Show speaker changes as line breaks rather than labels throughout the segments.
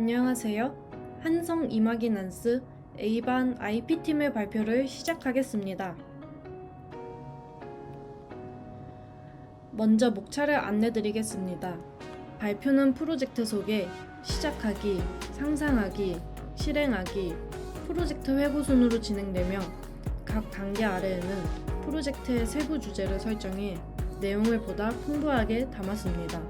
안녕하세요. 한성 이마기넌스 A반 IP팀의 발표를 시작하겠습니다. 먼저 목차를 안내드리겠습니다. 발표는 프로젝트 소개, 시작하기, 상상하기, 실행하기, 프로젝트 회고 순으로 진행되며 각 단계 아래에는 프로젝트의 세부 주제를 설정해 내용을 보다 풍부하게 담았습니다.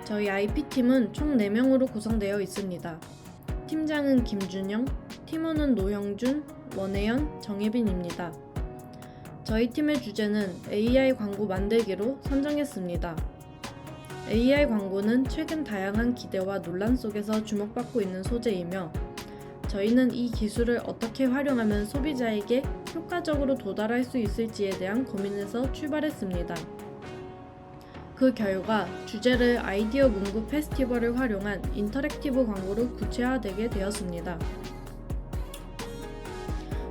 저희 IP팀은 총 4명으로 구성되어 있습니다. 팀장은 김준영, 팀원은 노형준, 원혜연, 정혜빈입니다. 저희 팀의 주제는 AI 광고 만들기로 선정했습니다. AI 광고는 최근 다양한 기대와 논란 속에서 주목받고 있는 소재이며 저희는 이 기술을 어떻게 활용하면 소비자에게 효과적으로 도달할 수 있을지에 대한 고민에서 출발했습니다. 그 결과 주제를 아이디어 문구 페스티벌을 활용한 인터랙티브 광고로 구체화되게 되었습니다.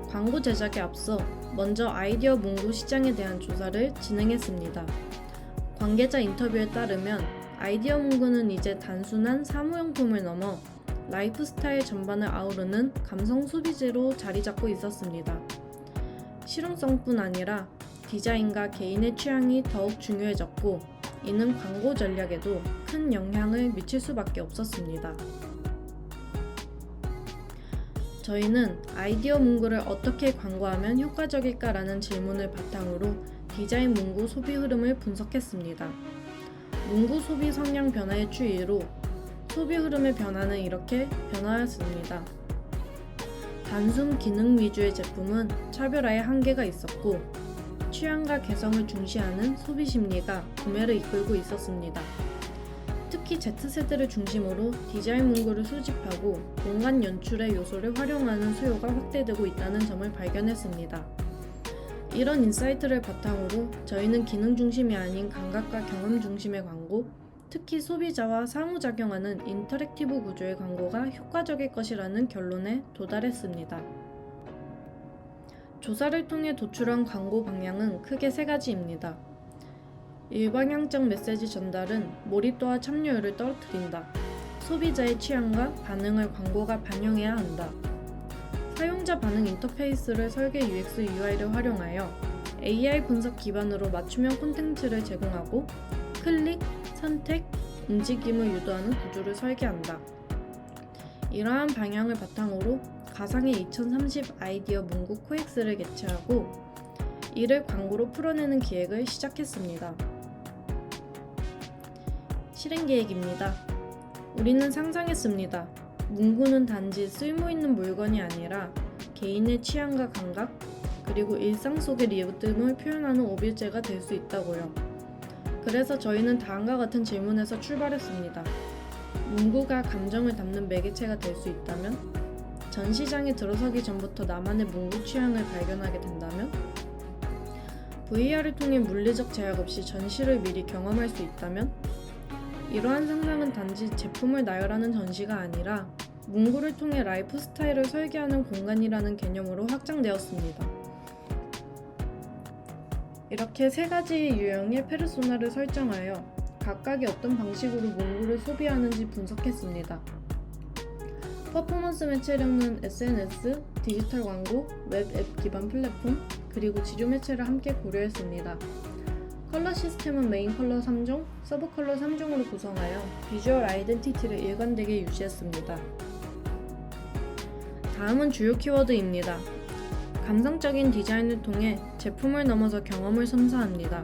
광고 제작에 앞서 먼저 아이디어 문구 시장에 대한 조사를 진행했습니다. 관계자 인터뷰에 따르면 아이디어 문구는 이제 단순한 사무용품을 넘어 라이프 스타일 전반을 아우르는 감성 소비재로 자리 잡고 있었습니다. 실용성뿐 아니라 디자인과 개인의 취향이 더욱 중요해졌고 이는 광고 전략에도 큰 영향을 미칠 수밖에 없었습니다. 저희는 아이디어 문구를 어떻게 광고하면 효과적일까라는 질문을 바탕으로 디자인 문구 소비 흐름을 분석했습니다. 문구 소비 성향 변화의 추이로 소비 흐름의 변화는 이렇게 변화했습니다. 단순 기능 위주의 제품은 차별화에 한계가 있었고 취향과 개성을 중시하는 소비 심리가 구매를 이끌고 있었습니다. 특히 Z세대를 중심으로 디자인 문구를 수집하고 공간 연출의 요소를 활용하는 수요가 확대되고 있다는 점을 발견했습니다. 이런 인사이트를 바탕으로 저희는 기능 중심이 아닌 감각과 경험 중심의 광고, 특히 소비자와 상호작용하는 인터랙티브 구조의 광고가 효과적일 것이라는 결론에 도달했습니다. 조사를 통해 도출한 광고 방향은 크게 3가지입니다. 일방향적 메시지 전달은 몰입도와 참여율을 떨어뜨린다. 소비자의 취향과 반응을 광고가 반영해야 한다. 사용자 반응 인터페이스를 설계 UX, UI를 활용하여 AI 분석 기반으로 맞춤형 콘텐츠를 제공하고 클릭, 선택, 움직임을 유도하는 구조를 설계한다. 이러한 방향을 바탕으로 가상의 2030 아이디어 문구 코엑스를 개최하고 이를 광고로 풀어내는 기획을 시작했습니다. 실행 계획입니다. 우리는 상상했습니다. 문구는 단지 쓸모있는 물건이 아니라 개인의 취향과 감각, 그리고 일상 속의 리듬을 표현하는 오브제가 될 수 있다고요. 그래서 저희는 다음과 같은 질문에서 출발했습니다. 문구가 감정을 담는 매개체가 될 수 있다면? 전 시장에 들어서기 전부터 나만의 문구 취향을 발견하게 된다면? VR을 통해 물리적 제약 없이 전시를 미리 경험할 수 있다면? 이러한 상상은 단지 제품을 나열하는 전시가 아니라 문구를 통해 라이프 스타일을 설계하는 공간이라는 개념으로 확장되었습니다. 이렇게 3가지 유형의 페르소나를 설정하여 각각이 어떤 방식으로 문구를 소비하는지 분석했습니다. 퍼포먼스 매체력은 SNS, 디지털 광고, 웹 앱 기반 플랫폼, 그리고 지료 매체를 함께 고려했습니다. 컬러 시스템은 메인 컬러 3종, 서브 컬러 3종으로 구성하여 비주얼 아이덴티티를 일관되게 유지했습니다. 다음은 주요 키워드입니다. 감성적인 디자인을 통해 제품을 넘어서 경험을 선사합니다.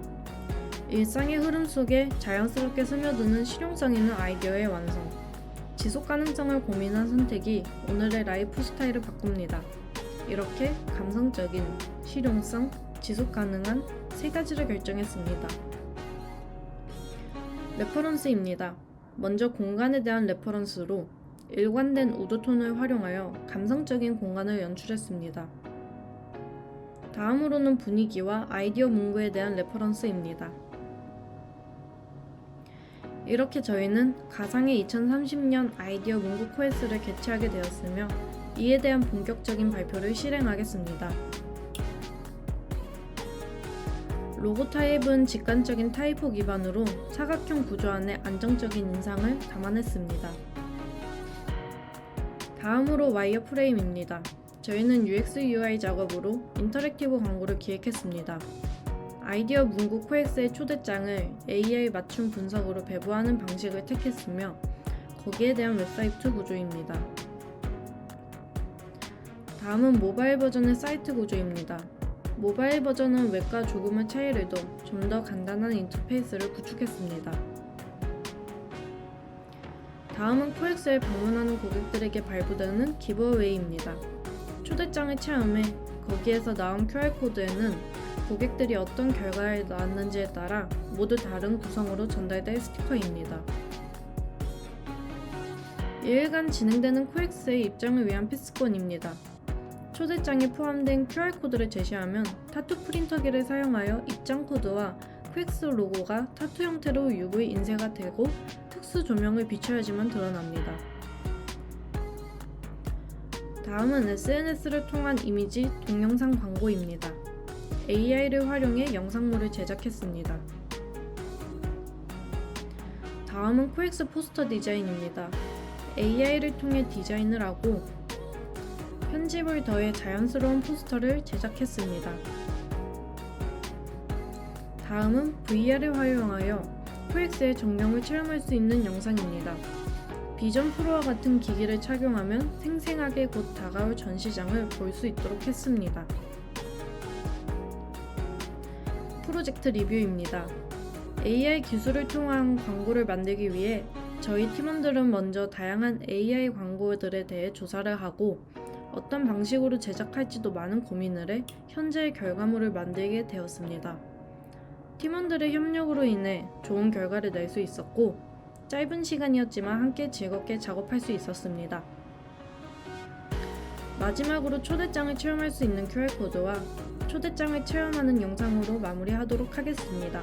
일상의 흐름 속에 자연스럽게 스며드는 실용성 있는 아이디어의 완성. 지속 가능성을 고민한 선택이 오늘의 라이프 스타일을 바꿉니다. 이렇게 감성적인, 실용성, 지속 가능한 3가지를 결정했습니다. 레퍼런스입니다. 먼저 공간에 대한 레퍼런스로 일관된 우드톤을 활용하여 감성적인 공간을 연출했습니다. 다음으로는 분위기와 아이디어 문구에 대한 레퍼런스입니다. 이렇게 저희는 가상의 2030년 아이디어 문구 코엑스를 개최하게 되었으며 이에 대한 본격적인 발표를 실행하겠습니다. 로고 타입은 직관적인 타입호 기반으로 사각형 구조 안에 안정적인 인상을 담아냈습니다. 다음으로 와이어 프레임입니다. 저희는 UX UI 작업으로 인터랙티브 광고를 기획했습니다. 아이디어 문구 코엑스의 초대장을 AI 맞춤 분석으로 배부하는 방식을 택했으며 거기에 대한 웹사이트 구조입니다. 다음은 모바일 버전의 사이트 구조입니다. 모바일 버전은 웹과 조금의 차이를 둬 좀 더 간단한 인터페이스를 구축했습니다. 다음은 코엑스에 방문하는 고객들에게 발부되는 기브어웨이입니다. 초대장을 체험해 거기에서 나온 QR코드에는 고객들이 어떤 결과를 낳았는지에 따라 모두 다른 구성으로 전달될 스티커입니다. 2일간 진행되는 코엑스의 입장을 위한 피스권입니다. 초대장에 포함된 QR코드를 제시하면 타투 프린터기를 사용하여 입장 코드와 코엑스 로고가 타투 형태로 UV 인쇄가 되고 특수 조명을 비춰야지만 드러납니다. 다음은 SNS를 통한 이미지 동영상 광고입니다. AI를 활용해 영상물을 제작했습니다. 다음은 코엑스 포스터 디자인입니다. AI를 통해 디자인을 하고 편집을 더해 자연스러운 포스터를 제작했습니다. 다음은 VR을 활용하여 코엑스의 전경을 체험할 수 있는 영상입니다. 비전 프로와 같은 기기를 착용하면 생생하게 곧 다가올 전시장을 볼 수 있도록 했습니다. 프로젝트 리뷰입니다. AI 기술을 통한 광고를 만들기 위해 저희 팀원들은 먼저 다양한 AI 광고들에 대해 조사를 하고 어떤 방식으로 제작할지도 많은 고민을 해 현재의 결과물을 만들게 되었습니다. 팀원들의 협력으로 인해 좋은 결과를 낼 수 있었고 짧은 시간이었지만 함께 즐겁게 작업할 수 있었습니다. 마지막으로 초대장을 체험할 수 있는 QR코드와 초대장을 체험하는 영상으로 마무리하도록 하겠습니다.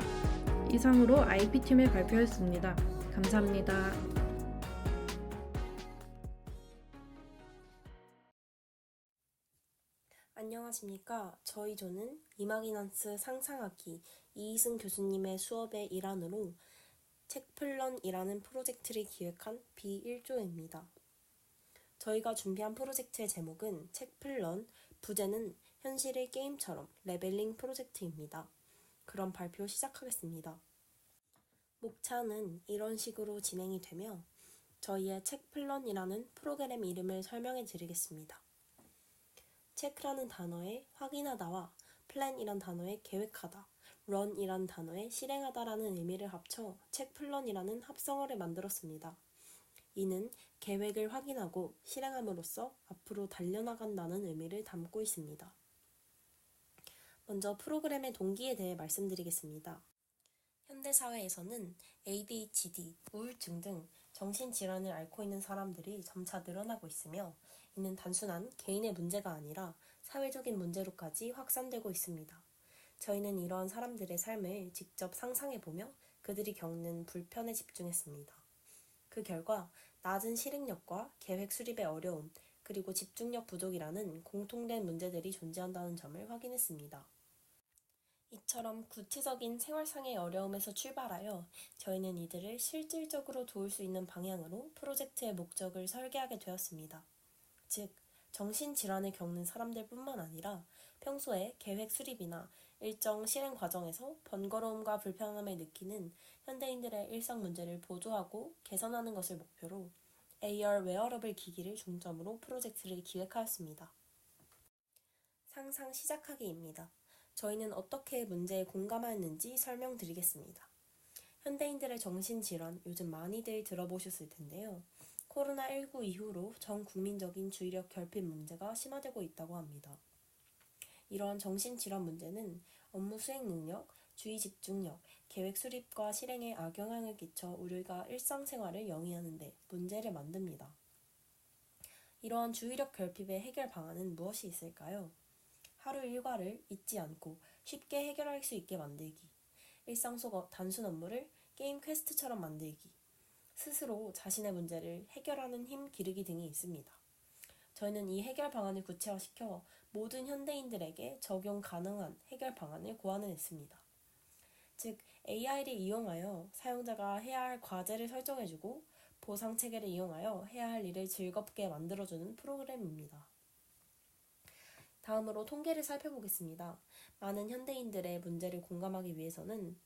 이상으로 IP팀의 발표였습니다. 감사합니다.
안녕하십니까. 저희 조는 이마기넌스 상상하기 이희승 교수님의 수업의 일환으로 책플런이라는 프로젝트를 기획한 B1조입니다. 저희가 준비한 프로젝트의 제목은 책플런, 부제는 현실의 게임처럼 레벨링 프로젝트입니다. 그럼 발표 시작하겠습니다. 목차는 이런 식으로 진행이 되며 저희의 책플런이라는 프로그램 이름을 설명해 드리겠습니다. 체크라는 단어의 확인하다와 플랜이란 단어의 계획하다, run이란 단어의 실행하다라는 의미를 합쳐 책플런이라는 합성어를 만들었습니다. 이는 계획을 확인하고 실행함으로써 앞으로 달려나간다는 의미를 담고 있습니다. 먼저 프로그램의 동기에 대해 말씀드리겠습니다. 현대사회에서는 ADHD, 우울증 등 정신질환을 앓고 있는 사람들이 점차 늘어나고 있으며 이는 단순한 개인의 문제가 아니라 사회적인 문제로까지 확산되고 있습니다. 저희는 이러한 사람들의 삶을 직접 상상해보며 그들이 겪는 불편에 집중했습니다. 그 결과 낮은 실행력과 계획 수립의 어려움, 그리고 집중력 부족이라는 공통된 문제들이 존재한다는 점을 확인했습니다. 이처럼 구체적인 생활상의 어려움에서 출발하여 저희는 이들을 실질적으로 도울 수 있는 방향으로 프로젝트의 목적을 설계하게 되었습니다. 즉, 정신질환을 겪는 사람들뿐만 아니라 평소에 계획 수립이나 일정 실행 과정에서 번거로움과 불편함을 느끼는 현대인들의 일상 문제를 보조하고 개선하는 것을 목표로 AR 웨어러블 기기를 중점으로 프로젝트를 기획하였습니다. 상상 시작하기입니다. 저희는 어떻게 문제에 공감하였는지 설명드리겠습니다. 현대인들의 정신질환 요즘 많이들 들어보셨을 텐데요. 코로나19 이후로 전 국민적인 주의력 결핍 문제가 심화되고 있다고 합니다. 이러한 정신질환 문제는 업무 수행 능력, 주의 집중력, 계획 수립과 실행에 악영향을 끼쳐 우리가 일상생활을 영위하는 데 문제를 만듭니다. 이러한 주의력 결핍의 해결 방안은 무엇이 있을까요? 하루 일과를 잊지 않고 쉽게 해결할 수 있게 만들기, 일상 속 단순 업무를 게임 퀘스트처럼 만들기, 스스로 자신의 문제를 해결하는 힘 기르기 등이 있습니다. 저희는 이 해결 방안을 구체화시켜 모든 현대인들에게 적용 가능한 해결 방안을 고안해냈습니다. 즉 AI를 이용하여 사용자가 해야 할 과제를 설정해주고 보상 체계를 이용하여 해야 할 일을 즐겁게 만들어주는 프로그램입니다. 다음으로 통계를 살펴보겠습니다. 많은 현대인들의 문제를 공감하기 위해서는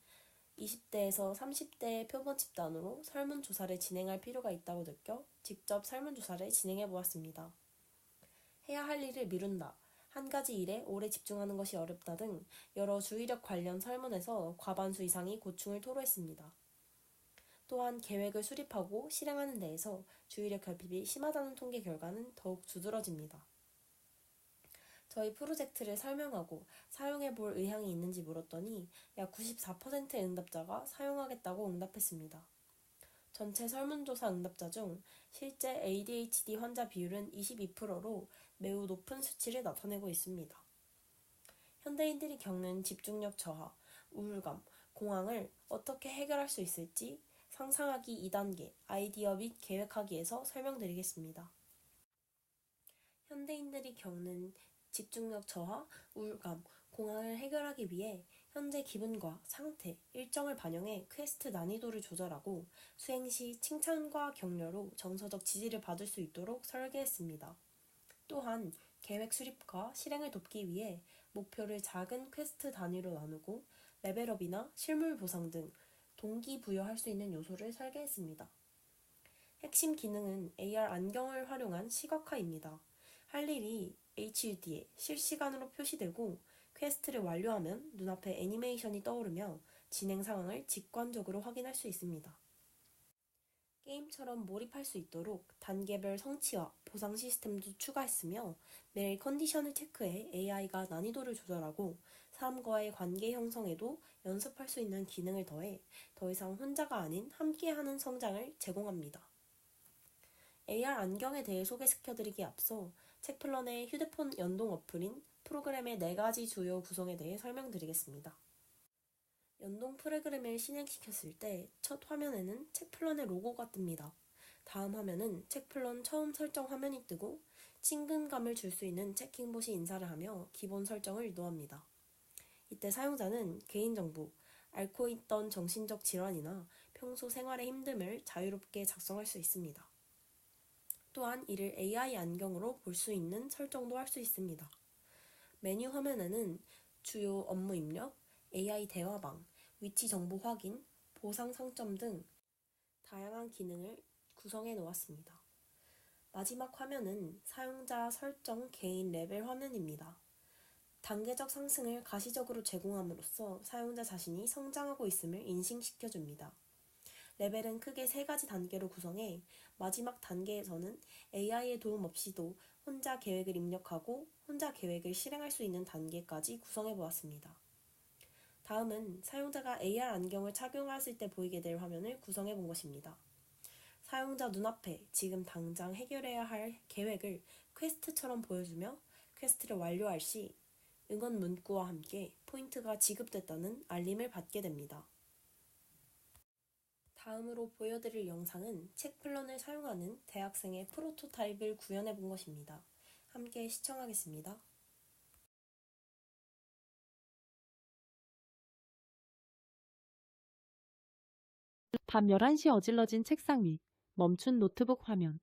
20대에서 30대의 표본 집단으로 설문조사를 진행할 필요가 있다고 느껴 직접 설문조사를 진행해 보았습니다. 해야 할 일을 미룬다, 한 가지 일에 오래 집중하는 것이 어렵다 등 여러 주의력 관련 설문에서 과반수 이상이 고충을 토로했습니다. 또한 계획을 수립하고 실행하는 데에서 주의력 결핍이 심하다는 통계 결과는 더욱 두드러집니다. 저희 프로젝트를 설명하고 사용해 볼 의향이 있는지 물었더니 약 94%의 응답자가 사용하겠다고 응답했습니다. 전체 설문조사 응답자 중 실제 ADHD 환자 비율은 22%로 매우 높은 수치를 나타내고 있습니다. 현대인들이 겪는 집중력 저하, 우울감, 공황을 어떻게 해결할 수 있을지 상상하기 2단계 아이디어 및 계획하기에서 설명드리겠습니다. 현대인들이 겪는 집중력 저하, 우울감, 공황을 해결하기 위해 현재 기분과 상태, 일정을 반영해 퀘스트 난이도를 조절하고 수행 시 칭찬과 격려로 정서적 지지를 받을 수 있도록 설계했습니다. 또한 계획 수립과 실행을 돕기 위해 목표를 작은 퀘스트 단위로 나누고 레벨업이나 실물 보상 등 동기부여할 수 있는 요소를 설계했습니다. 핵심 기능은 AR 안경을 활용한 시각화입니다. 할 일이 HUD에 실시간으로 표시되고 퀘스트를 완료하면 눈앞에 애니메이션이 떠오르며 진행 상황을 직관적으로 확인할 수 있습니다. 게임처럼 몰입할 수 있도록 단계별 성취와 보상 시스템도 추가했으며 매일 컨디션을 체크해 AI가 난이도를 조절하고 사람과의 관계 형성에도 연습할 수 있는 기능을 더해 더 이상 혼자가 아닌 함께하는 성장을 제공합니다. AR 안경에 대해 소개시켜드리기에 앞서 책플런의 휴대폰 연동 어플인 프로그램의 4가지 주요 구성에 대해 설명드리겠습니다. 연동 프로그램을 실행시켰을 때 첫 화면에는 책플런의 로고가 뜹니다. 다음 화면은 책플런 처음 설정 화면이 뜨고 친근감을 줄 수 있는 체킹봇이 인사를 하며 기본 설정을 유도합니다. 이때 사용자는 개인정보, 앓고 있던 정신적 질환이나 평소 생활의 힘듦을 자유롭게 작성할 수 있습니다. 또한 이를 AI 안경으로 볼 수 있는 설정도 할 수 있습니다. 메뉴 화면에는 주요 업무 입력, AI 대화방, 위치 정보 확인, 보상 상점 등 다양한 기능을 구성해 놓았습니다. 마지막 화면은 사용자 설정 개인 레벨 화면입니다. 단계적 상승을 가시적으로 제공함으로써 사용자 자신이 성장하고 있음을 인식시켜줍니다. 레벨은 크게 3가지 단계로 구성해 마지막 단계에서는 AI의 도움 없이도 혼자 계획을 입력하고 혼자 계획을 실행할 수 있는 단계까지 구성해 보았습니다. 다음은 사용자가 AR 안경을 착용했을 때 보이게 될 화면을 구성해 본 것입니다. 사용자 눈앞에 지금 당장 해결해야 할 계획을 퀘스트처럼 보여주며 퀘스트를 완료할 시 응원 문구와 함께 포인트가 지급됐다는 알림을 받게 됩니다. 다음으로 보여드릴 영상은 책플런을 사용하는 대학생의 프로토타입을 구현해 본 것입니다. 함께 시청하겠습니다.
밤 11시 어질러진 책상 위, 멈춘 노트북 화면.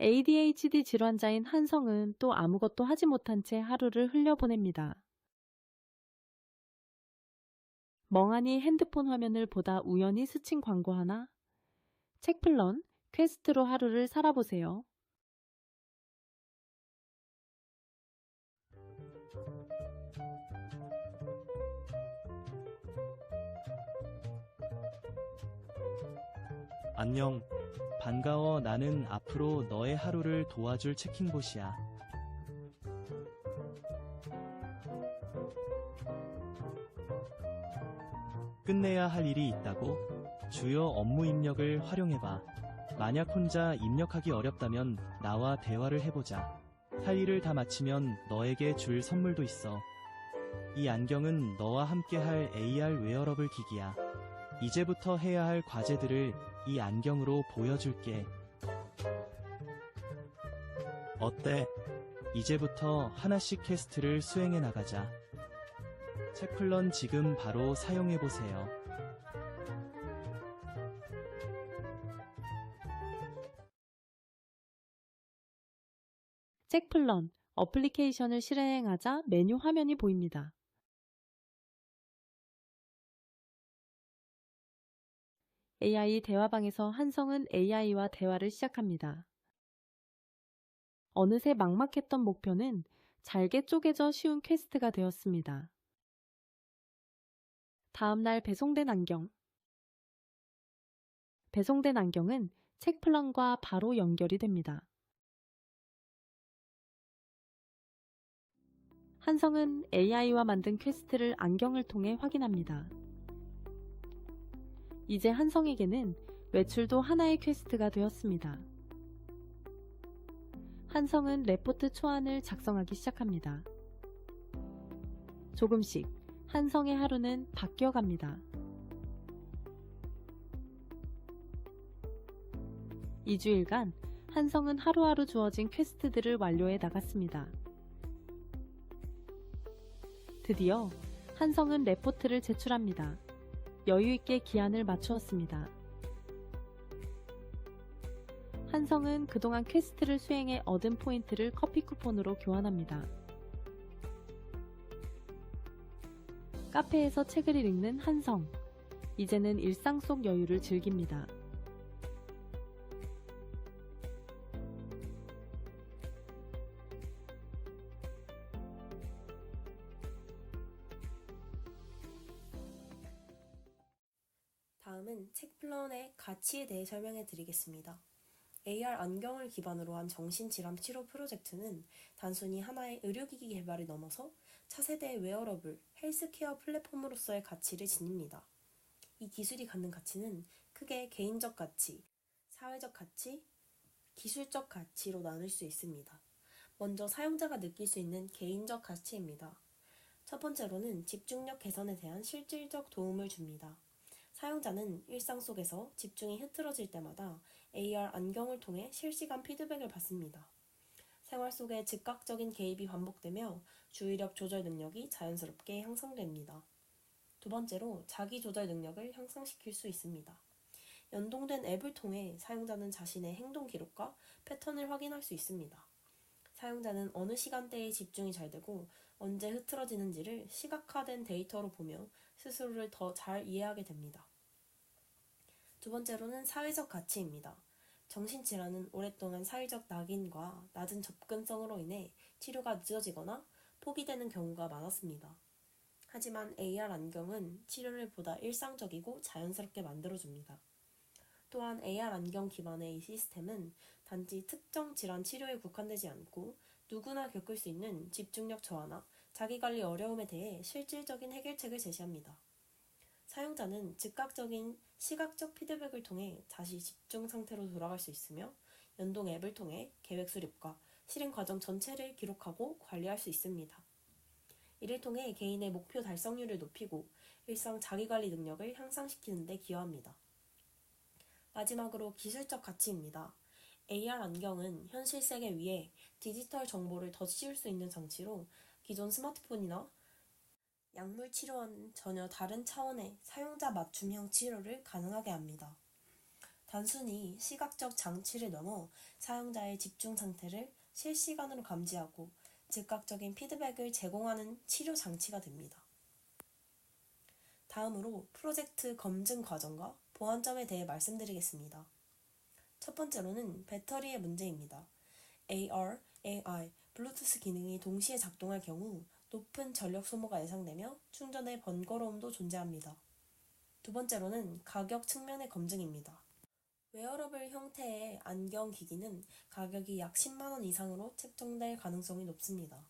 ADHD 질환자인 한성은 또 아무것도 하지 못한 채 하루를 흘려보냅니다. 멍하니 핸드폰 화면을 보다 우연히 스친 광고 하나? 책플런, 퀘스트로 하루를 살아보세요.
안녕. 반가워. 나는 앞으로 너의 하루를 도와줄 체킹봇이야. 끝내야 할 일이 있다고? 주요 업무 입력을 활용해봐. 만약 혼자 입력하기 어렵다면 나와 대화를 해보자. 할 일을 다 마치면 너에게 줄 선물도 있어. 이 안경은 너와 함께할 AR 웨어러블 기기야. 이제부터 해야 할 과제들을 이 안경으로 보여줄게. 어때? 이제부터 하나씩 퀘스트를 수행해 나가자. 책플런 지금 바로 사용해보세요.
책플런 어플리케이션을 실행하자 메뉴 화면이 보입니다. AI 대화방에서 한성은 AI와 대화를 시작합니다. 어느새 막막했던 목표는 잘게 쪼개져 쉬운 퀘스트가 되었습니다. 다음날 배송된 안경. 배송된 안경은 책플런과 바로 연결이 됩니다. 한성은 AI와 만든 퀘스트를 안경을 통해 확인합니다. 이제 한성에게는 외출도 하나의 퀘스트가 되었습니다. 한성은 레포트 초안을 작성하기 시작합니다. 조금씩 한성의 하루는 바뀌어갑니다. 2주일간 한성은 하루하루 주어진 퀘스트들을 완료해 나갔습니다. 드디어 한성은 레포트를 제출합니다. 여유있게 기한을 맞추었습니다. 한성은 그동안 퀘스트를 수행해 얻은 포인트를 커피 쿠폰으로 교환합니다. 카페에서 책을 읽는 한성. 이제는 일상 속 여유를 즐깁니다.
다음은 책플런의 가치에 대해 설명해 드리겠습니다. AR 안경을 기반으로 한 정신질환 치료 프로젝트는 단순히 하나의 의료기기 개발을 넘어서 차세대의 웨어러블, 헬스케어 플랫폼으로서의 가치를 지닙니다. 이 기술이 갖는 가치는 크게 개인적 가치, 사회적 가치, 기술적 가치로 나눌 수 있습니다. 먼저 사용자가 느낄 수 있는 개인적 가치입니다. 첫 번째로는 집중력 개선에 대한 실질적 도움을 줍니다. 사용자는 일상 속에서 집중이 흐트러질 때마다 AR 안경을 통해 실시간 피드백을 받습니다. 생활 속에 즉각적인 개입이 반복되며 주의력 조절 능력이 자연스럽게 향상됩니다. 두 번째로 자기 조절 능력을 향상시킬 수 있습니다. 연동된 앱을 통해 사용자는 자신의 행동 기록과 패턴을 확인할 수 있습니다. 사용자는 어느 시간대에 집중이 잘 되고 언제 흐트러지는지를 시각화된 데이터로 보며 스스로를 더 잘 이해하게 됩니다. 두 번째로는 사회적 가치입니다. 정신질환은 오랫동안 사회적 낙인과 낮은 접근성으로 인해 치료가 늦어지거나 포기되는 경우가 많았습니다. 하지만 AR 안경은 치료를 보다 일상적이고 자연스럽게 만들어줍니다. 또한 AR 안경 기반의 이 시스템은 단지 특정 질환 치료에 국한되지 않고 누구나 겪을 수 있는 집중력 저하나 자기관리 어려움에 대해 실질적인 해결책을 제시합니다. 사용자는 즉각적인 시각적 피드백을 통해 다시 집중 상태로 돌아갈 수 있으며 연동 앱을 통해 계획 수립과 실행 과정 전체를 기록하고 관리할 수 있습니다. 이를 통해 개인의 목표 달성률을 높이고 일상 자기관리 능력을 향상시키는 데 기여합니다. 마지막으로 기술적 가치입니다. AR 안경은 현실 세계 위에 디지털 정보를 더 씌울 수 있는 장치로 기존 스마트폰이나 약물 치료와는 전혀 다른 차원의 사용자 맞춤형 치료를 가능하게 합니다. 단순히 시각적 장치를 넘어 사용자의 집중 상태를 실시간으로 감지하고 즉각적인 피드백을 제공하는 치료 장치가 됩니다. 다음으로 프로젝트 검증 과정과 보완점에 대해 말씀드리겠습니다. 첫 번째로는 배터리의 문제입니다. AR, AI, 블루투스 기능이 동시에 작동할 경우 높은 전력 소모가 예상되며 충전의 번거로움도 존재합니다. 두 번째로는 가격 측면의 검증입니다. 웨어러블 형태의 안경 기기는 가격이 약 10만원 이상으로 책정될 가능성이 높습니다.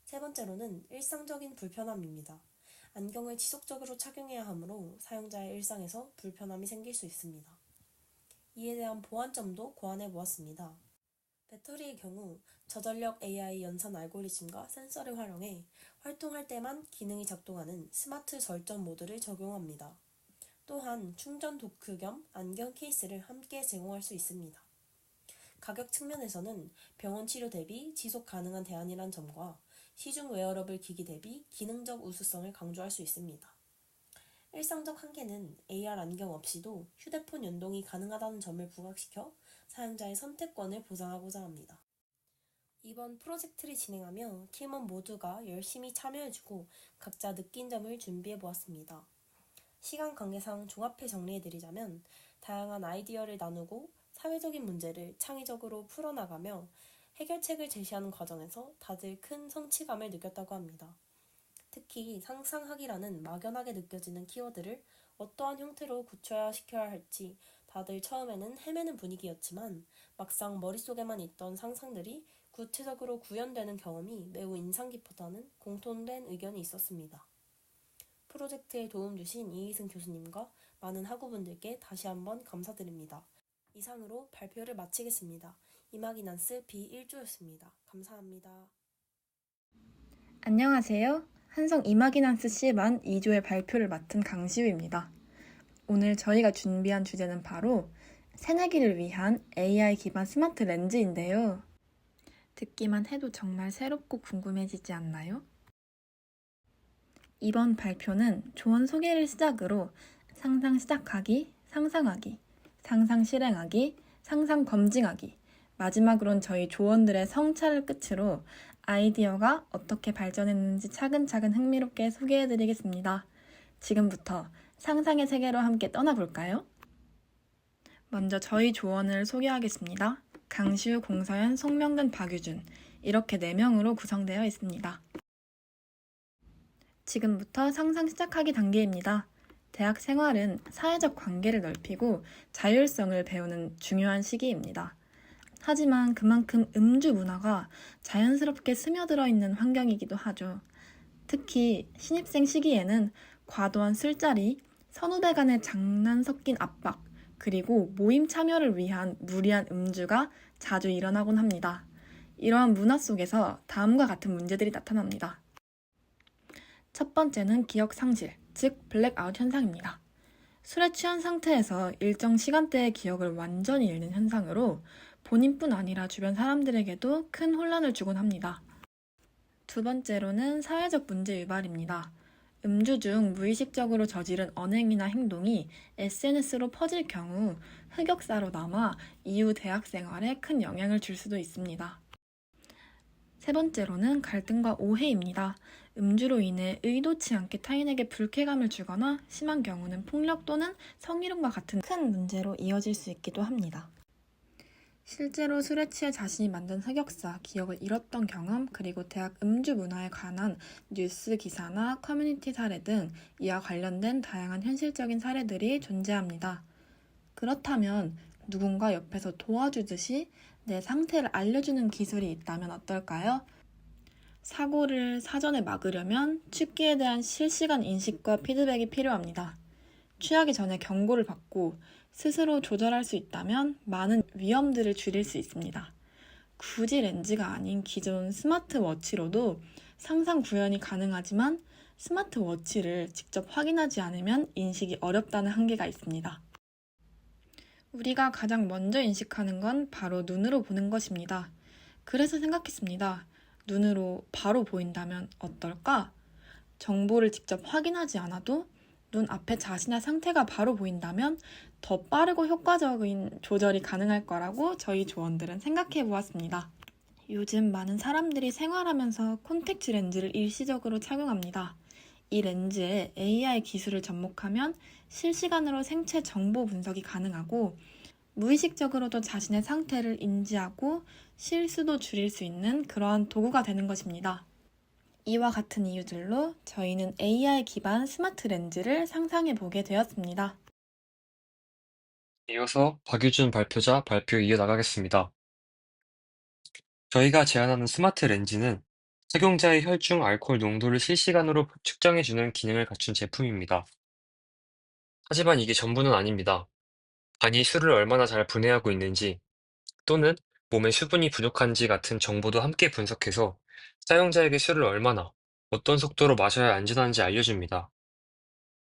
세 번째로는 일상적인 불편함입니다. 안경을 지속적으로 착용해야 하므로 사용자의 일상에서 불편함이 생길 수 있습니다. 이에 대한 보완점도 고안해 보았습니다. 배터리의 경우 저전력 AI 연산 알고리즘과 센서를 활용해 활동할 때만 기능이 작동하는 스마트 절전 모드를 적용합니다. 또한 충전 도크 겸 안경 케이스를 함께 제공할 수 있습니다. 가격 측면에서는 병원 치료 대비 지속 가능한 대안이란 점과 시중 웨어러블 기기 대비 기능적 우수성을 강조할 수 있습니다. 일상적 한계는 AR 안경 없이도 휴대폰 연동이 가능하다는 점을 부각시켜 사용자의 선택권을 보장하고자 합니다. 이번 프로젝트를 진행하며 팀원 모두가 열심히 참여해주고 각자 느낀 점을 준비해보았습니다. 시간 관계상 종합해 정리해드리자면 다양한 아이디어를 나누고 사회적인 문제를 창의적으로 풀어나가며 해결책을 제시하는 과정에서 다들 큰 성취감을 느꼈다고 합니다. 특히 상상하기라는 막연하게 느껴지는 키워드를 어떠한 형태로 구체화시켜야 할지 다들 처음에는 헤매는 분위기였지만 막상 머릿속에만 있던 상상들이 구체적으로 구현되는 경험이 매우 인상 깊었다는 공통된 의견이 있었습니다. 프로젝트에 도움 주신 이희승 교수님과 많은 학우분들께 다시 한번 감사드립니다. 이상으로 발표를 마치겠습니다. 이마기난스 B1조였습니다. 감사합니다.
안녕하세요. 한성 이마기난스 C반 2조의 발표를 맡은 강시우입니다. 오늘 저희가 준비한 주제는 바로 새내기를 위한 AI 기반 스마트 렌즈인데요. 듣기만 해도 정말 새롭고 궁금해지지 않나요? 이번 발표는 조언 소개를 시작으로 상상 시작하기, 상상하기, 상상 실행하기, 상상 검증하기, 마지막으론 저희 조언들의 성찰을 끝으로 아이디어가 어떻게 발전했는지 차근차근 흥미롭게 소개해드리겠습니다. 지금부터 상상의 세계로 함께 떠나볼까요? 먼저 저희 조언을 소개하겠습니다. 강시우, 공서연, 송명근, 박유준 이렇게 4명으로 구성되어 있습니다. 지금부터 상상 시작하기 단계입니다. 대학 생활은 사회적 관계를 넓히고 자율성을 배우는 중요한 시기입니다. 하지만 그만큼 음주 문화가 자연스럽게 스며들어 있는 환경이기도 하죠. 특히 신입생 시기에는 과도한 술자리, 선후배 간의 장난 섞인 압박, 그리고 모임 참여를 위한 무리한 음주가 자주 일어나곤 합니다. 이러한 문화 속에서 다음과 같은 문제들이 나타납니다. 첫 번째는 기억 상실, 즉 블랙아웃 현상입니다. 술에 취한 상태에서 일정 시간대의 기억을 완전히 잃는 현상으로 본인뿐 아니라 주변 사람들에게도 큰 혼란을 주곤 합니다. 두 번째로는 사회적 문제 유발입니다. 음주 중 무의식적으로 저지른 언행이나 행동이 SNS로 퍼질 경우 흑역사로 남아 이후 대학 생활에 큰 영향을 줄 수도 있습니다. 세 번째로는 갈등과 오해입니다. 음주로 인해 의도치 않게 타인에게 불쾌감을 주거나 심한 경우는 폭력 또는 성희롱과 같은 큰 문제로 이어질 수 있기도 합니다. 실제로 술에 취해 자신이 만든 흑역사, 기억을 잃었던 경험, 그리고 대학 음주 문화에 관한 뉴스 기사나 커뮤니티 사례 등 이와 관련된 다양한 현실적인 사례들이 존재합니다. 그렇다면 누군가 옆에서 도와주듯이 내 상태를 알려주는 기술이 있다면 어떨까요? 사고를 사전에 막으려면 취기에 대한 실시간 인식과 피드백이 필요합니다. 취하기 전에 경고를 받고 스스로 조절할 수 있다면 많은 위험들을 줄일 수 있습니다. 굳이 렌즈가 아닌 기존 스마트워치로도 상상 구현이 가능하지만 스마트워치를 직접 확인하지 않으면 인식이 어렵다는 한계가 있습니다. 우리가 가장 먼저 인식하는 건 바로 눈으로 보는 것입니다. 그래서 생각했습니다. 눈으로 바로 보인다면 어떨까? 정보를 직접 확인하지 않아도 눈 앞에 자신의 상태가 바로 보인다면 더 빠르고 효과적인 조절이 가능할 거라고 저희 조원들은 생각해 보았습니다. 요즘 많은 사람들이 생활하면서 콘택트 렌즈를 일시적으로 착용합니다. 이 렌즈에 AI 기술을 접목하면 실시간으로 생체 정보 분석이 가능하고 무의식적으로도 자신의 상태를 인지하고 실수도 줄일 수 있는 그러한 도구가 되는 것입니다. 이와 같은 이유들로 저희는 AI 기반 스마트 렌즈를 상상해 보게 되었습니다.
이어서 박유준 발표자 발표 이어나가겠습니다. 저희가 제안하는 스마트 렌즈는 착용자의 혈중 알코올 농도를 실시간으로 측정해주는 기능을 갖춘 제품입니다. 하지만 이게 전부는 아닙니다. 간이 술을 얼마나 잘 분해하고 있는지 또는 몸에 수분이 부족한지 같은 정보도 함께 분석해서 사용자에게 술을 얼마나, 어떤 속도로 마셔야 안전한지 알려줍니다.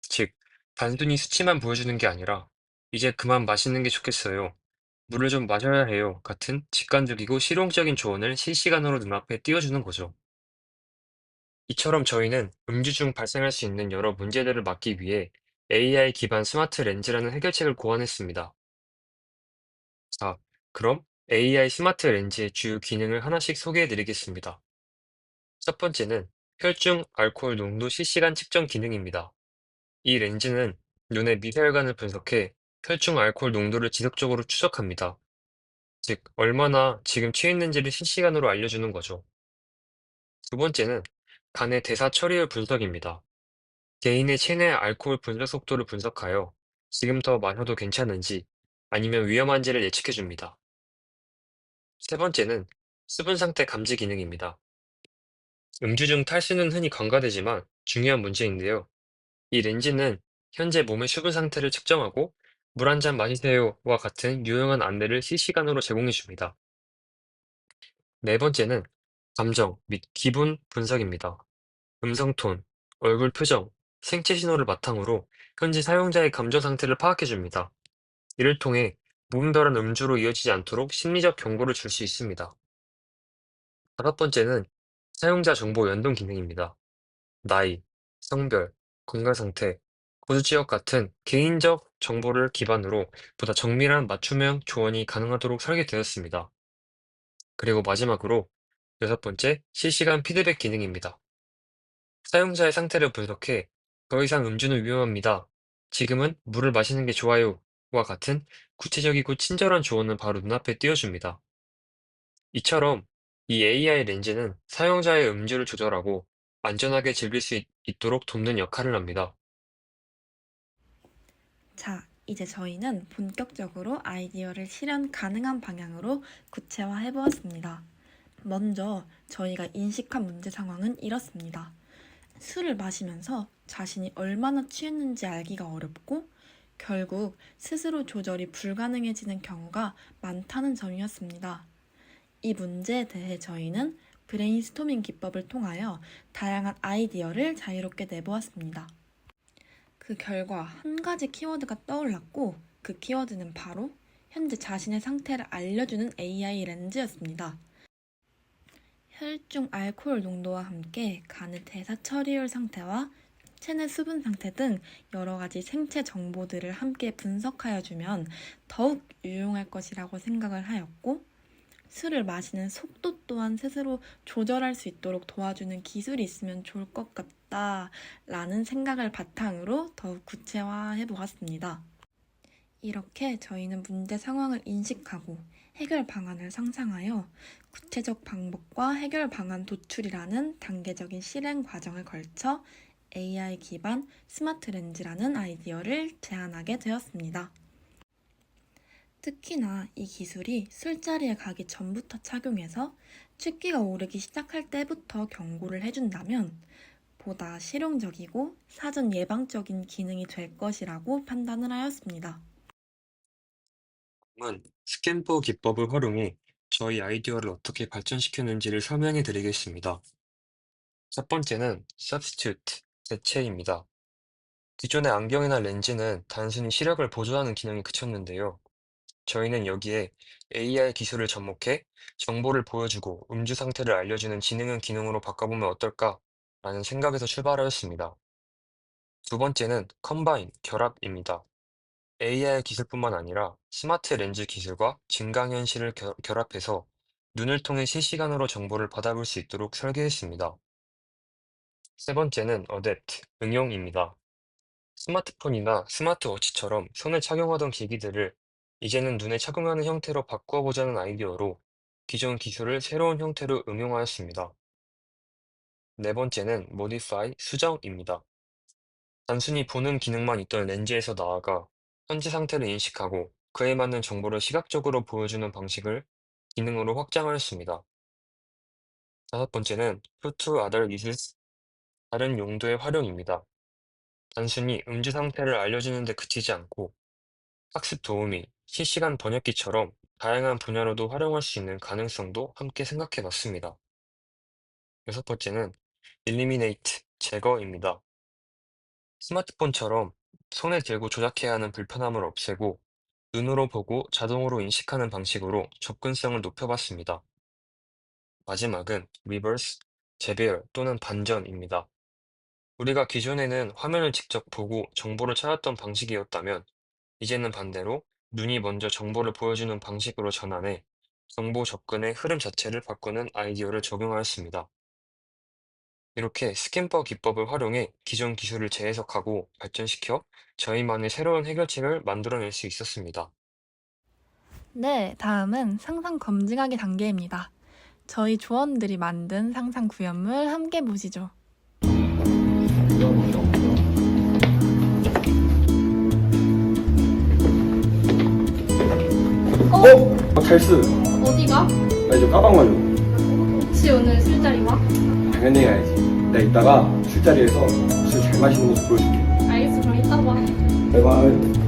즉, 단순히 수치만 보여주는 게 아니라 이제 그만 마시는 게 좋겠어요. 물을 좀 마셔야 해요. 같은 직관적이고 실용적인 조언을 실시간으로 눈앞에 띄워주는 거죠. 이처럼 저희는 음주 중 발생할 수 있는 여러 문제들을 막기 위해 AI 기반 스마트 렌즈라는 해결책을 고안했습니다. 자, 그럼 AI 스마트 렌즈의 주요 기능을 하나씩 소개해 드리겠습니다. 첫 번째는 혈중 알코올 농도 실시간 측정 기능입니다. 이 렌즈는 눈의 미세혈관을 분석해 혈중 알코올 농도를 지속적으로 추적합니다. 즉, 얼마나 지금 취했는지를 실시간으로 알려주는 거죠. 두 번째는 간의 대사 처리율 분석입니다. 개인의 체내 알코올 분석 속도를 분석하여 지금 더 마셔도 괜찮은지 아니면 위험한지를 예측해 줍니다. 세 번째는 수분 상태 감지 기능입니다. 음주 중 탈수는 흔히 간과되지만 중요한 문제인데요. 이 렌즈는 현재 몸의 수분 상태를 측정하고 물 한 잔 마시세요와 같은 유용한 안내를 실시간으로 제공해 줍니다. 네 번째는 감정 및 기분 분석입니다. 음성 톤, 얼굴 표정, 생체 신호를 바탕으로 현재 사용자의 감정 상태를 파악해 줍니다. 이를 통해 무분별한 음주로 이어지지 않도록 심리적 경고를 줄 수 있습니다. 다섯 번째는 사용자 정보 연동 기능입니다. 나이, 성별, 건강 상태, 거주 지역 같은 개인적 정보를 기반으로 보다 정밀한 맞춤형 조언이 가능하도록 설계되었습니다. 그리고 마지막으로 여섯 번째, 실시간 피드백 기능입니다. 사용자의 상태를 분석해 더 이상 음주는 위험합니다. 지금은 물을 마시는 게 좋아요. 와 같은 구체적이고 친절한 조언을 바로 눈앞에 띄워줍니다. 이처럼 이 AI 렌즈는 사용자의 음주를 조절하고 안전하게 즐길 수 있도록 돕는 역할을 합니다.
자, 이제 저희는 본격적으로 아이디어를 실현 가능한 방향으로 구체화해 보았습니다. 먼저 저희가 인식한 문제 상황은 이렇습니다. 술을 마시면서 자신이 얼마나 취했는지 알기가 어렵고 결국 스스로 조절이 불가능해지는 경우가 많다는 점이었습니다. 이 문제에 대해 저희는 브레인스토밍 기법을 통하여 다양한 아이디어를 자유롭게 내보았습니다. 그 결과 한 가지 키워드가 떠올랐고 그 키워드는 바로 현재 자신의 상태를 알려주는 AI 렌즈였습니다. 혈중 알코올 농도와 함께 간의 대사 처리율 상태와 체내 수분 상태 등 여러 가지 생체 정보들을 함께 분석하여 주면 더욱 유용할 것이라고 생각을 하였고 술을 마시는 속도 또한 스스로 조절할 수 있도록 도와주는 기술이 있으면 좋을 것 같다라는 생각을 바탕으로 더욱 구체화해 보았습니다. 이렇게 저희는 문제 상황을 인식하고 해결 방안을 상상하여 구체적 방법과 해결 방안 도출이라는 단계적인 실행 과정을 걸쳐 AI 기반 스마트 렌즈라는 아이디어를 제안하게 되었습니다. 특히나 이 기술이 술자리에 가기 전부터 착용해서 취기가 오르기 시작할 때부터 경고를 해준다면 보다 실용적이고 사전 예방적인 기능이 될 것이라고 판단을 하였습니다.
다음은 스캔포 기법을 활용해 저희 아이디어를 어떻게 발전시켰는지를 설명해 드리겠습니다. 첫 번째는 substitute, 대체입니다. 기존의 안경이나 렌즈는 단순히 시력을 보조하는 기능에 그쳤는데요. 저희는 여기에 AI 기술을 접목해 정보를 보여주고 음주 상태를 알려주는 지능형 기능으로 바꿔보면 어떨까? 라는 생각에서 출발하였습니다. 두 번째는 컴바인, 결합입니다. AI 기술뿐만 아니라 스마트 렌즈 기술과 증강현실을 결합해서 눈을 통해 실시간으로 정보를 받아볼 수 있도록 설계했습니다. 세 번째는 어댑트, 응용입니다. 스마트폰이나 스마트워치처럼 손에 착용하던 기기들을 이제는 눈에 착용하는 형태로 바꾸어 보자는 아이디어로 기존 기술을 새로운 형태로 응용하였습니다. 네 번째는 Modify, 수정입니다. 단순히 보는 기능만 있던 렌즈에서 나아가 현재 상태를 인식하고 그에 맞는 정보를 시각적으로 보여주는 방식을 기능으로 확장하였습니다. 다섯 번째는 Put to Other Uses, 다른 용도의 활용입니다. 단순히 음주 상태를 알려주는 데 그치지 않고 학습 도우미, 실시간 번역기처럼 다양한 분야로도 활용할 수 있는 가능성도 함께 생각해 봤습니다. 여섯 번째는 Eliminate, 제거입니다. 스마트폰처럼 손에 들고 조작해야 하는 불편함을 없애고 눈으로 보고 자동으로 인식하는 방식으로 접근성을 높여봤습니다. 마지막은 Reverse, 재배열 또는 반전입니다. 우리가 기존에는 화면을 직접 보고 정보를 찾았던 방식이었다면, 이제는 반대로 눈이 먼저 정보를 보여주는 방식으로 전환해 정보 접근의 흐름 자체를 바꾸는 아이디어를 적용하였습니다. 이렇게 스캔버 기법을 활용해 기존 기술을 재해석하고 발전시켜 저희만의 새로운 해결책을 만들어낼 수 있었습니다.
네, 다음은 상상 검증하기 단계입니다. 저희 조원들이 만든 상상 구현물 함께 보시죠.
찰스,
어디가?
나 이제 까방 가려고.
혹시 오늘 술자리 와?
당연히 가야지. 나 이따가 술자리에서 술 잘 마시는 모습 보여줄게.
알겠어, 그럼 이따 봐.
바이바이.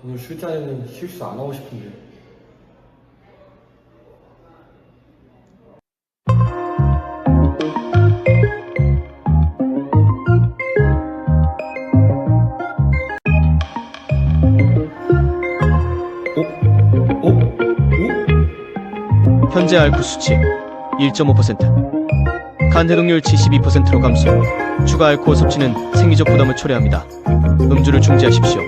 오늘 술자리는 실수 안 하고 싶은데.
현재 알코 수치 1.5%, 간 해독률 72%로 감소. 추가 알코올 섭취는 생리적 부담을 초래합니다. 음주를 중지하십시오.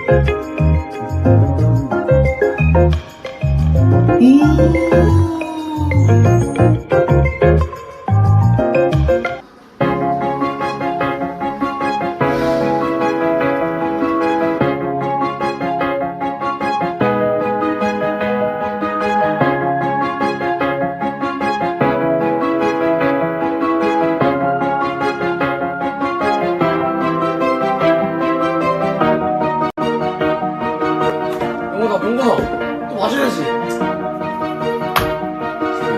영호다, 또 마셔야지.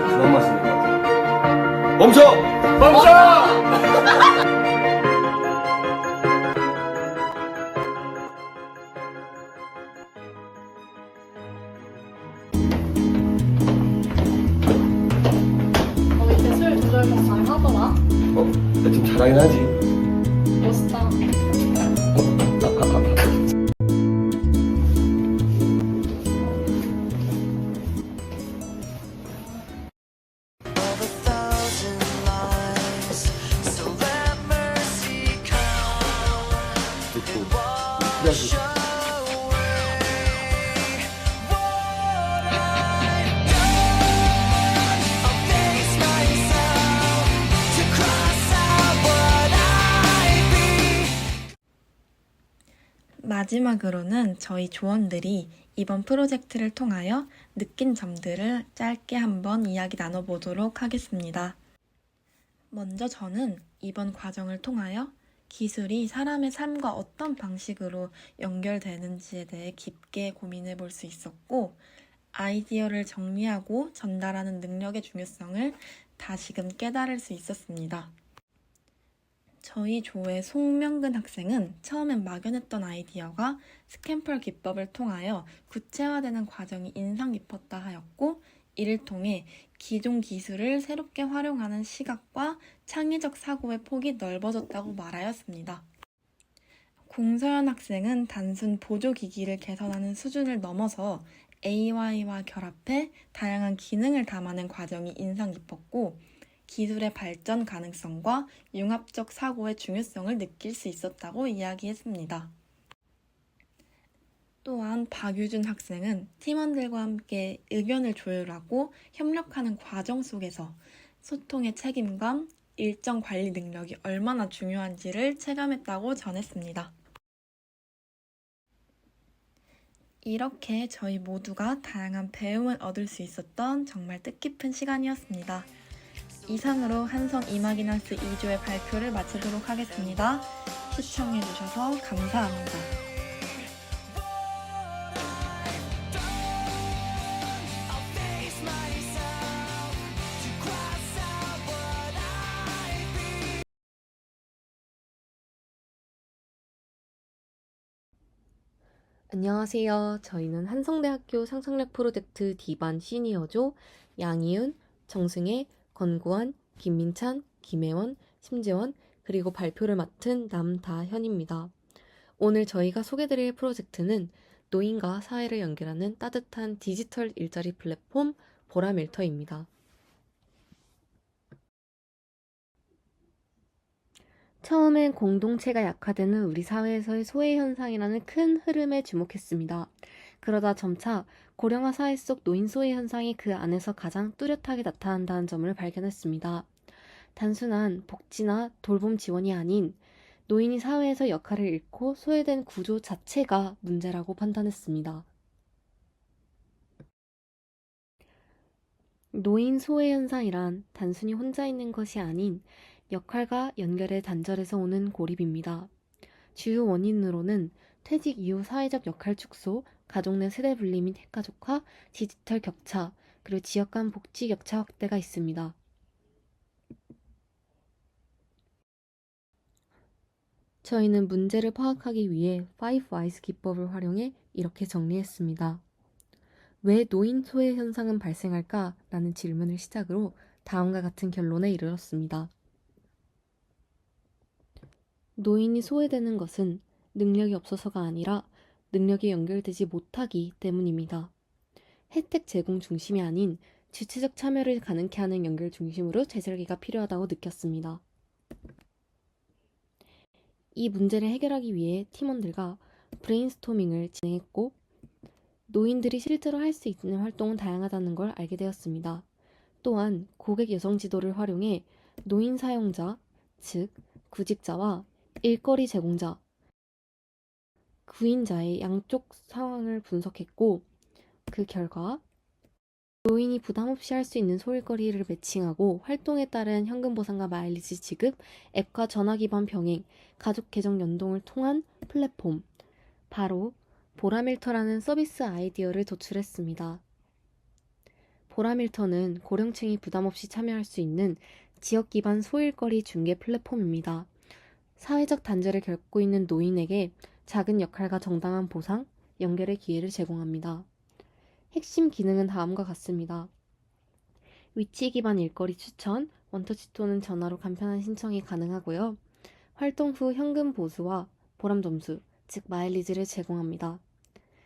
그만 마시는 것 같아. 멈춰! 멈춰!
너 이제 술 조절 더 잘 하더라.
나 좀 잘하긴 하지.
멋있다.
그래야지.
마지막으로는 저희 조원들이 이번 프로젝트를 통하여 느낀 점들을 짧게 한번 이야기 나눠보도록 하겠습니다. 먼저 저는 이번 과정을 통하여 기술이 사람의 삶과 어떤 방식으로 연결되는지에 대해 깊게 고민해 볼 수 있었고, 아이디어를 정리하고 전달하는 능력의 중요성을 다시금 깨달을 수 있었습니다. 저희 조의 송명근 학생은 처음엔 막연했던 아이디어가 스캠펄 기법을 통하여 구체화되는 과정이 인상 깊었다 하였고, 이를 통해 기존 기술을 새롭게 활용하는 시각과 창의적 사고의 폭이 넓어졌다고 말하였습니다. 공서연 학생은 단순 보조기기를 개선하는 수준을 넘어서 AI와 결합해 다양한 기능을 담아낸 과정이 인상 깊었고, 기술의 발전 가능성과 융합적 사고의 중요성을 느낄 수 있었다고 이야기했습니다. 또한 박유준 학생은 팀원들과 함께 의견을 조율하고 협력하는 과정 속에서 소통의 책임감, 일정 관리 능력이 얼마나 중요한지를 체감했다고 전했습니다. 이렇게 저희 모두가 다양한 배움을 얻을 수 있었던 정말 뜻깊은 시간이었습니다. 이상으로 한성 이마기넌스 2조의 발표를 마치도록 하겠습니다. 시청해주셔서 감사합니다.
안녕하세요. 저희는 한성대학교 상상력 프로젝트 D반 시니어조 양희은, 정승혜, 권구환, 김민찬, 김혜원, 심재원, 그리고 발표를 맡은 남다현입니다. 오늘 저희가 소개드릴 프로젝트는 노인과 사회를 연결하는 따뜻한 디지털 일자리 플랫폼 보람일터입니다. 처음엔 공동체가 약화되는 우리 사회에서의 소외 현상이라는 큰 흐름에 주목했습니다. 그러다 점차 고령화 사회 속 노인 소외 현상이 그 안에서 가장 뚜렷하게 나타난다는 점을 발견했습니다. 단순한 복지나 돌봄 지원이 아닌 노인이 사회에서 역할을 잃고 소외된 구조 자체가 문제라고 판단했습니다. 노인 소외 현상이란 단순히 혼자 있는 것이 아닌 역할과 연결의 단절에서 오는 고립입니다. 주요 원인으로는 퇴직 이후 사회적 역할 축소, 가족 내 세대 분리 및 핵가족화, 디지털 격차, 그리고 지역 간 복지 격차 확대가 있습니다. 저희는 문제를 파악하기 위해 5Whys 기법을 활용해 이렇게 정리했습니다. 왜 노인 소외 현상은 발생할까? 라는 질문을 시작으로 다음과 같은 결론에 이르렀습니다. 노인이 소외되는 것은 능력이 없어서가 아니라 능력이 연결되지 못하기 때문입니다. 혜택 제공 중심이 아닌 주체적 참여를 가능케 하는 연결 중심으로 재설계가 필요하다고 느꼈습니다. 이 문제를 해결하기 위해 팀원들과 브레인스토밍을 진행했고, 노인들이 실제로 할 수 있는 활동은 다양하다는 걸 알게 되었습니다. 또한 고객 여성 지도를 활용해 노인 사용자, 즉 구직자와 일거리 제공자, 구인자의 양쪽 상황을 분석했고, 그 결과 노인이 부담 없이 할 수 있는 소일거리를 매칭하고 활동에 따른 현금 보상과 마일리지 지급, 앱과 전화 기반 병행, 가족 계정 연동을 통한 플랫폼, 바로 보람일터라는 서비스 아이디어를 도출했습니다. 보람일터는 고령층이 부담 없이 참여할 수 있는 지역 기반 소일거리 중개 플랫폼입니다. 사회적 단절을 겪고 있는 노인에게 작은 역할과 정당한 보상, 연결의 기회를 제공합니다. 핵심 기능은 다음과 같습니다. 위치 기반 일거리 추천, 원터치 또는 전화로 간편한 신청이 가능하고요. 활동 후 현금 보수와 보람 점수, 즉 마일리지를 제공합니다.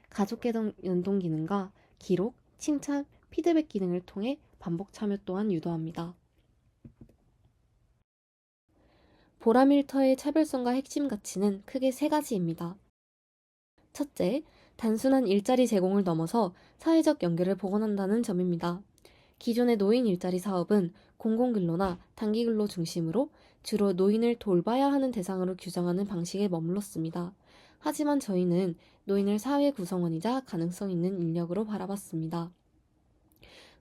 가족 계정 연동 기능과 기록, 칭찬, 피드백 기능을 통해 반복 참여 또한 유도합니다. 보람일터의 차별성과 핵심 가치는 크게 세 가지입니다. 첫째, 단순한 일자리 제공을 넘어서 사회적 연결을 복원한다는 점입니다. 기존의 노인 일자리 사업은 공공근로나 단기근로 중심으로 주로 노인을 돌봐야 하는 대상으로 규정하는 방식에 머물렀습니다. 하지만 저희는 노인을 사회 구성원이자 가능성 있는 인력으로 바라봤습니다.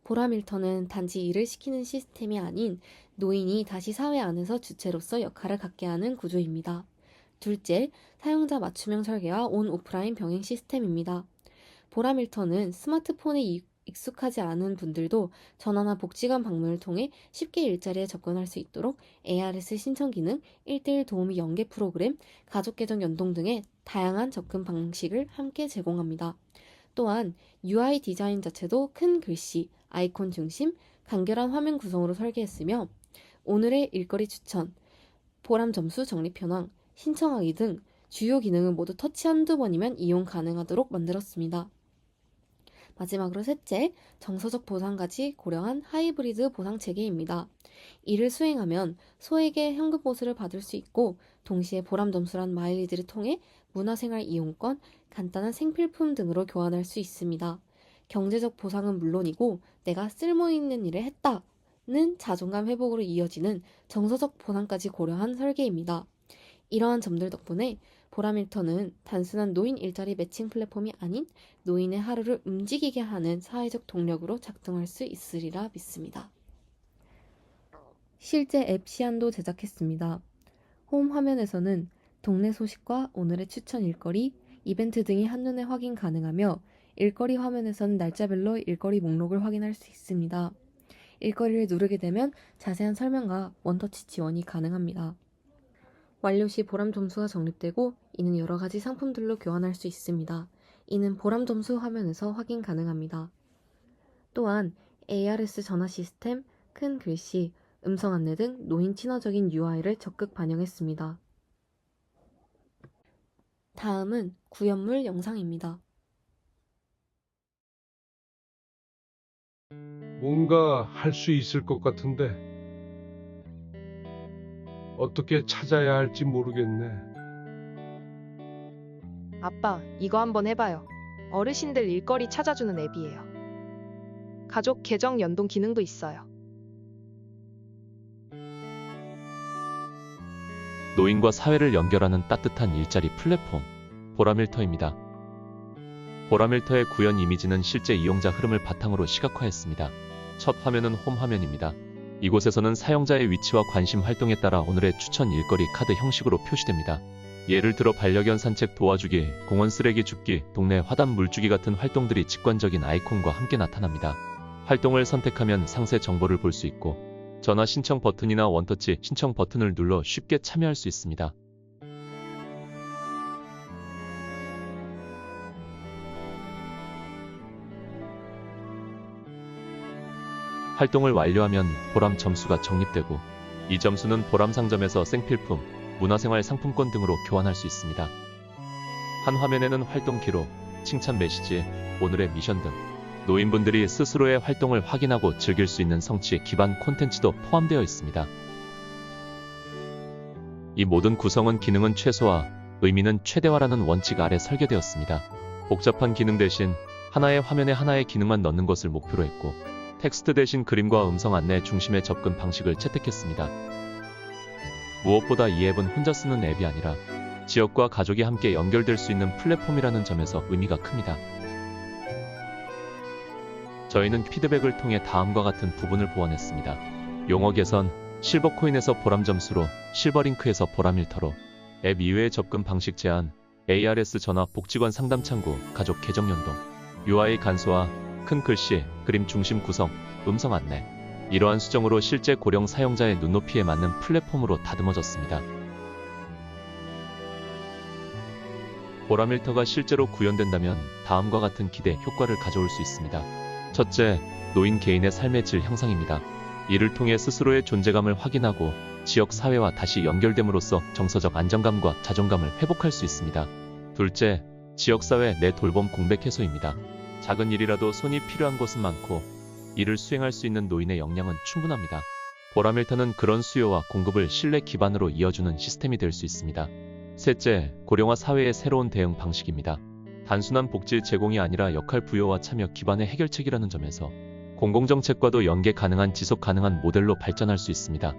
보람일터는 단지 일을 시키는 시스템이 아닌 노인이 다시 사회 안에서 주체로서 역할을 갖게 하는 구조입니다. 둘째, 사용자 맞춤형 설계와 온 오프라인 병행 시스템입니다. 보람일터는 스마트폰의 익숙하지 않은 분들도 전화나 복지관 방문을 통해 쉽게 일자리에 접근할 수 있도록 ARS 신청 기능, 1:1 도우미 연계 프로그램, 가족 계정 연동 등의 다양한 접근 방식을 함께 제공합니다. 또한 UI 디자인 자체도 큰 글씨, 아이콘 중심, 간결한 화면 구성으로 설계했으며 오늘의 일거리 추천, 보람 점수 적립 현황, 신청하기 등 주요 기능은 모두 터치 한두 번이면 이용 가능하도록 만들었습니다. 마지막으로 셋째, 정서적 보상까지 고려한 하이브리드 보상 체계입니다. 이를 수행하면 소액의 현금 보수를 받을 수 있고 동시에 보람 점수란 마일리지를 통해 문화생활 이용권, 간단한 생필품 등으로 교환할 수 있습니다. 경제적 보상은 물론이고 내가 쓸모있는 일을 했다는 자존감 회복으로 이어지는 정서적 보상까지 고려한 설계입니다. 이러한 점들 덕분에 보람일터는 단순한 노인 일자리 매칭 플랫폼이 아닌 노인의 하루를 움직이게 하는 사회적 동력으로 작동할 수 있으리라 믿습니다. 실제 앱 시안도 제작했습니다. 홈 화면에서는 동네 소식과 오늘의 추천 일거리, 이벤트 등이 한눈에 확인 가능하며 일거리 화면에서는 날짜별로 일거리 목록을 확인할 수 있습니다. 일거리를 누르게 되면 자세한 설명과 원터치 지원이 가능합니다. 완료 시 보람 점수가 적립되고 이는 여러 가지 상품들로 교환할 수 있습니다. 이는 보람 점수 화면에서 확인 가능합니다. 또한 ARS 전화 시스템, 큰 글씨, 음성 안내 등 노인 친화적인 UI를 적극 반영했습니다. 다음은 구현물 영상입니다.
뭔가 할 수 있을 것 같은데 어떻게 찾아야 할지 모르겠네.
아빠, 이거 한번 해봐요. 어르신들 일거리 찾아주는 앱이에요. 가족 계정 연동 기능도 있어요.
노인과 사회를 연결하는 따뜻한 일자리 플랫폼, 보람일터입니다. 보람일터의 구현 이미지는 실제 이용자 흐름을 바탕으로 시각화했습니다. 첫 화면은 홈 화면입니다. 이곳에서는 사용자의 위치와 관심 활동에 따라 오늘의 추천 일거리 카드 형식으로 표시됩니다. 예를 들어 반려견 산책 도와주기, 공원 쓰레기 줍기, 동네 화단 물주기 같은 활동들이 직관적인 아이콘과 함께 나타납니다. 활동을 선택하면 상세 정보를 볼 수 있고 전화 신청 버튼이나 원터치 신청 버튼을 눌러 쉽게 참여할 수 있습니다. 활동을 완료하면 보람 점수가 적립되고 이 점수는 보람 상점에서 생필품, 문화생활 상품권 등으로 교환할 수 있습니다. 한 화면에는 활동 기록, 칭찬 메시지, 오늘의 미션 등 노인분들이 스스로의 활동을 확인하고 즐길 수 있는 성취 기반 콘텐츠도 포함되어 있습니다. 이 모든 구성은 기능은 최소화, 의미는 최대화라는 원칙 아래 설계되었습니다. 복잡한 기능 대신 하나의 화면에 하나의 기능만 넣는 것을 목표로 했고 텍스트 대신 그림과 음성 안내 중심의 접근 방식을 채택했습니다. 무엇보다 이 앱은 혼자 쓰는 앱이 아니라 지역과 가족이 함께 연결될 수 있는 플랫폼이라는 점에서 의미가 큽니다. 저희는 피드백을 통해 다음과 같은 부분을 보완했습니다. 용어 개선, 실버코인에서 보람 점수로, 실버링크에서 보람일터로, 앱 이외의 접근 방식 제한, ARS 전화 복지관 상담 창구, 가족 계정 연동, UI 간소화, 큰 글씨, 그림 중심 구성, 음성 안내. 이러한 수정으로 실제 고령 사용자의 눈높이에 맞는 플랫폼으로 다듬어졌습니다. 보람일터가 실제로 구현된다면 다음과 같은 기대 효과를 가져올 수 있습니다. 첫째, 노인 개인의 삶의 질 향상입니다. 이를 통해 스스로의 존재감을 확인하고 지역 사회와 다시 연결됨으로써 정서적 안정감과 자존감을 회복할 수 있습니다. 둘째, 지역사회 내 돌봄 공백 해소입니다. 작은 일이라도 손이 필요한 곳은 많고 이를 수행할 수 있는 노인의 역량은 충분합니다. 보람일터는 그런 수요와 공급을 신뢰 기반으로 이어주는 시스템이 될 수 있습니다. 셋째, 고령화 사회의 새로운 대응 방식입니다. 단순한 복지 제공이 아니라 역할 부여와 참여 기반의 해결책이라는 점에서 공공정책과도 연계 가능한 지속 가능한 모델로 발전할 수 있습니다.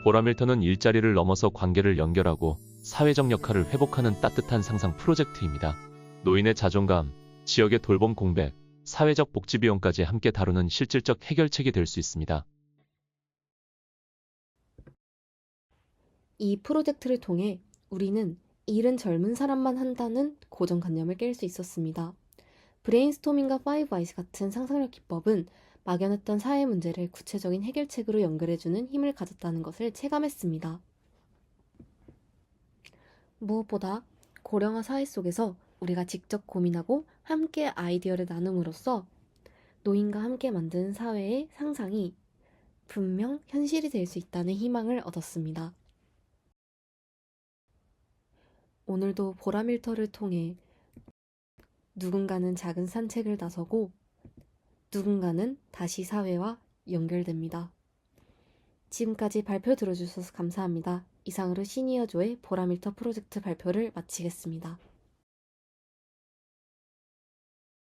보람일터는 일자리를 넘어서 관계를 연결하고 사회적 역할을 회복하는 따뜻한 상상 프로젝트입니다. 노인의 자존감, 지역의 돌봄 공백, 사회적 복지 비용까지 함께 다루는 실질적 해결책이 될 수 있습니다.
이 프로젝트를 통해 우리는 일은 젊은 사람만 한다는 고정관념을 깰 수 있었습니다. 브레인스토밍과 5아이스 같은 상상력 기법은 막연했던 사회 문제를 구체적인 해결책으로 연결해주는 힘을 가졌다는 것을 체감했습니다. 무엇보다 고령화 사회 속에서 우리가 직접 고민하고 함께 아이디어를 나눔으로써 노인과 함께 만드는 사회의 상상이 분명 현실이 될 수 있다는 희망을 얻었습니다. 오늘도 보라밀터를 통해 누군가는 작은 산책을 나서고 누군가는 다시 사회와 연결됩니다. 지금까지 발표 들어주셔서 감사합니다. 이상으로 시니어조의 보라밀터 프로젝트 발표를 마치겠습니다.